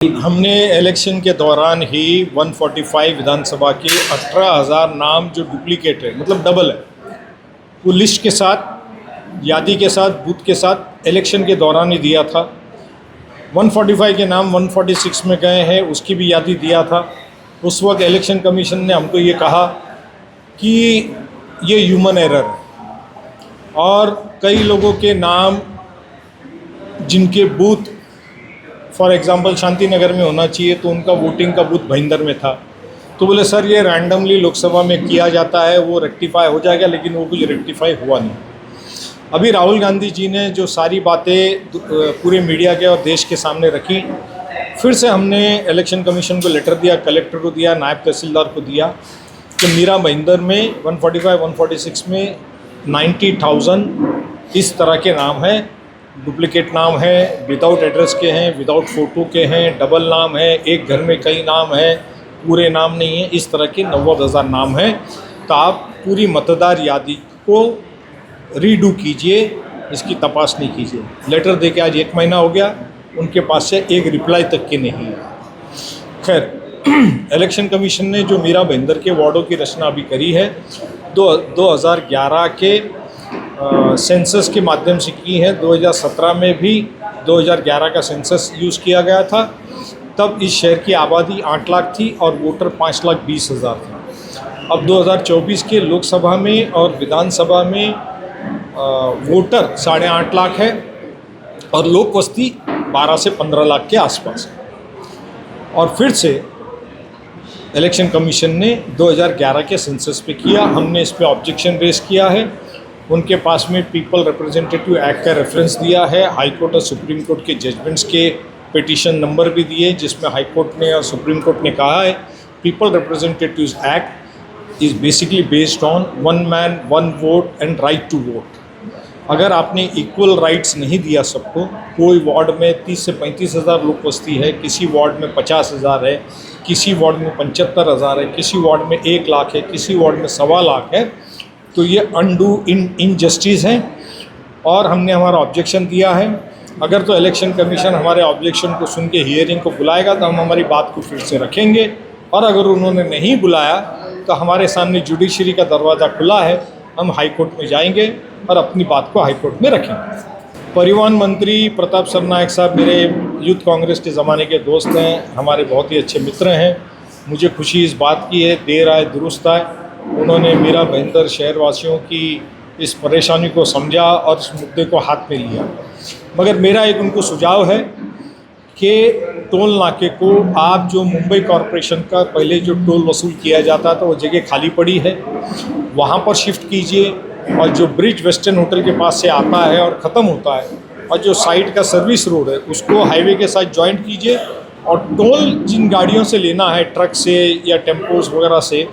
हमने इलेक्शन के दौरान ही 145 विधानसभा के 18,000 नाम जो डुप्लीकेट है, मतलब डबल है, वो लिस्ट के साथ, यादी के साथ, बूथ के साथ इलेक्शन के दौरान ही दिया था। 145 के नाम 146 में गए हैं, उसकी भी यादी दिया था। उस वक्त इलेक्शन कमीशन ने हमको ये कहा कि ये ह्यूमन एरर है और कई लोगों के नाम जिनके booth for example Shanti Nagar में होना चाहिए तो उनका वोटिंग का बूथ भईंदर में था। तो बोले सर ये रैंडमली लोकसभा में किया जाता है, वो रेक्टिफाई हो जाएगा, लेकिन वो कुछ रेक्टिफाई हुआ नहीं। अभी राहुल गांधी जी ने जो सारी बातें पूरे मीडिया के और देश के सामने रखी, फिर से हमने इलेक्शन कमीशन को लेटर दिया, कलेक्टर को दिया, नायब तहसीलदार को दिया कि मीरा भईंदर में 145, 146 में 90,000 इस तरह के नाम हैं, डुप्लीकेट नाम है, विदाउट एड्रेस के हैं, विदाउट फ़ोटो के हैं, डबल नाम है, एक घर में कई नाम हैं, पूरे नाम नहीं है, इस तरह के 90,000 नाम हैं। तो आप पूरी मतदार यादी को रीडू कीजिए, इसकी तपासनी कीजिए। लेटर दे के आज 1 महीना हो गया, उनके पास से एक रिप्लाई तक की नहीं है। खैर, इलेक्शन कमीशन ने जो मीरा भईंदर के वार्डों की रचना अभी करी है 2011 के सेंसस के माध्यम से की है। 2017 में भी 2011 का सेंसस यूज़ किया गया था। तब इस शहर की आबादी 8 लाख थी और वोटर 5,20,000 थे। अब 2024 के लोकसभा में और विधानसभा में वोटर 8.5 लाख है और लोक वस्ती 12 से 15 लाख के आसपास है। और फिर से इलेक्शन कमीशन ने 2011 के सेंसस पे किया। हमने इस पे ऑब्जेक्शन रेज किया है। उनके पास में पीपल रिप्रेजेंटेटिव एक्ट का रेफरेंस दिया है, हाई कोर्ट और सुप्रीम कोर्ट के जजमेंट्स के पिटीशन नंबर भी दिए, जिसमें हाई कोर्ट ने और सुप्रीम कोर्ट ने कहा है people representatives act is basically based on 1 man 1 vote and right to vote. अगर आपने इक्वल राइट्स नहीं दिया सबको, कोई वार्ड में 30 से 35,000 लोग बस्ती है, किसी वार्ड में 50,000 है, किसी वार्ड में 75,000 है, किसी वार्ड में 1 लाख है, किसी वार्ड में 1.25 लाख है, तो ये अनडू इनजस्टिस है और हमने हमारा ऑब्जेक्शन दिया है। अगर तो इलेक्शन कमीशन हमारे ऑब्जेक्शन को सुन के हियरिंग को बुलाएगा तो हम हमारी बात को फिर से रखेंगे, और अगर उन्होंने नहीं बुलाया तो हमारे सामने जुडिशरी का दरवाज़ा खुला है, हम हाई कोर्ट में जाएंगे और अपनी बात को हाई कोर्ट में रखेंगे। परिवहन मंत्री प्रताप सरनायक साहब मेरे यूथ कांग्रेस के ज़माने के दोस्त हैं, हमारे बहुत ही अच्छे मित्र हैं। मुझे खुशी इस बात की है, देर आए दुरुस्त आए, उन्होंने मीरा भईंदर शहरवासियों की इस परेशानी को समझा और इस मुद्दे को हाथ में लिया। मगर मेरा एक उनको सुझाव है कि टोल नाके को आप जो मुंबई कॉरपोरेशन का पहले जो टोल वसूल किया जाता था वो जगह खाली पड़ी है, वहाँ पर शिफ्ट कीजिए, और जो ब्रिज वेस्टर्न होटल के पास से आता है और ख़त्म होता है और जो साइड का सर्विस रोड है उसको हाईवे के साथ जॉइंट कीजिए, और टोल जिन गाड़ियों से लेना है, ट्रक से या टेम्पोज वगैरह से,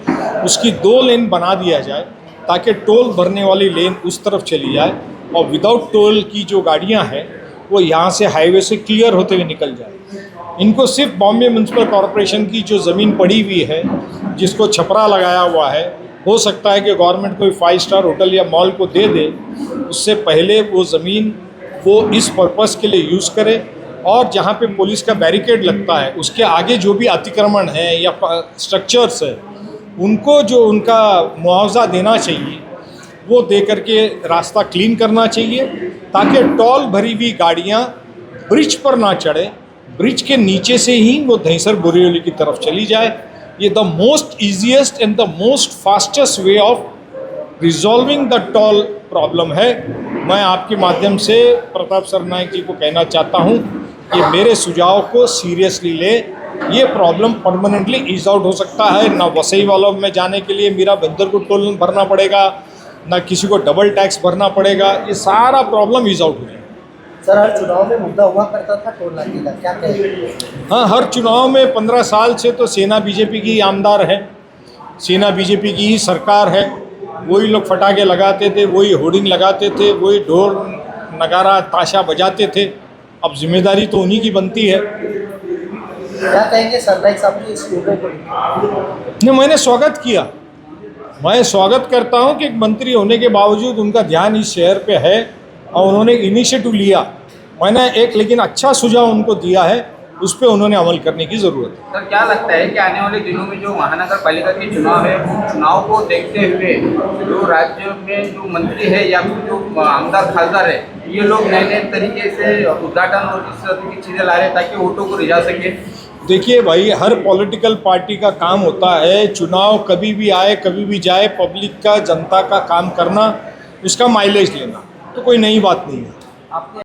उसकी 2 लेन बना दिया जाए ताकि टोल भरने वाली लेन उस तरफ चली जाए और विदाउट टोल की जो गाड़ियां हैं वो यहाँ से हाईवे से क्लियर होते हुए निकल जाए। इनको सिर्फ बॉम्बे म्यूनसिपल कॉरपोरेशन की जो ज़मीन पड़ी हुई है, जिसको छपरा लगाया हुआ है, हो सकता है कि गवर्नमेंट कोई 5 स्टार होटल या मॉल को दे दे, उससे पहले वो ज़मीन वो इस पर्पज़ के लिए यूज़ करे, और जहाँ पे पुलिस का बैरिकेड लगता है उसके आगे जो भी अतिक्रमण है या स्ट्रक्चर्स है, उनको जो उनका मुआवजा देना चाहिए वो दे करके रास्ता क्लीन करना चाहिए, ताकि टोल भरी हुई गाड़ियाँ ब्रिज पर ना चढ़े, ब्रिज के नीचे से ही वो दहीसर बोरीवली की तरफ चली जाए। ये the most easiest and the most fastest way of resolving the toll problem है। मैं आपके माध्यम से प्रताप सरनायक जी को कहना चाहता हूँ कि मेरे सुझाव को सीरियसली ले, ये प्रॉब्लम परमानेंटली ईज आउट हो सकता है। ना वसई वालों में जाने के लिए मीरा भईंदर को टोल भरना पड़ेगा, ना किसी को डबल टैक्स भरना पड़ेगा, ये सारा प्रॉब्लम ईज आउट हो जाएगा। सर, हर चुनाव में मुद्दा हुआ करता था टोल नाके का, क्या कहेंगे? हाँ, हर चुनाव में 15 साल से तो सेना बीजेपी की आमदार है, सेना बीजेपी की ही सरकार है, वही लोग फटाके लगाते थे, वही होर्डिंग लगाते थे, वही ढोल नगारा ताशा बजाते थे। अब जिम्मेदारी तो उन्हीं की बनती है। क्या कहेंगे सरनायक साहब की इस मुद्दे को? नहीं, मैंने स्वागत किया, मैं स्वागत करता हूं कि एक मंत्री होने के बावजूद उनका ध्यान इस शहर पे है और उन्होंने इनिशिएटिव लिया। मैंने एक लेकिन अच्छा सुझाव उनको दिया है उस पर उन्होंने अमल करने की ज़रूरत है। सर क्या लगता है कि आने वाले दिनों में जो महानगर पालिका के चुनाव है, उन चुनाव को देखते हुए जो राज्य में जो मंत्री है या फिर जो आमदार खासदार है, ये लोग नए नए तरीके से उद्घाटन और इस तरह की चीज़ें ला रहे हैं ताकि वोटों को रिझा सके? देखिए भाई, हर पॉलिटिकल पार्टी का काम होता है, चुनाव कभी भी आए कभी भी जाए, पब्लिक का, जनता का काम करना, उसका माइलेज लेना, तो कोई नई बात नहीं है। आपने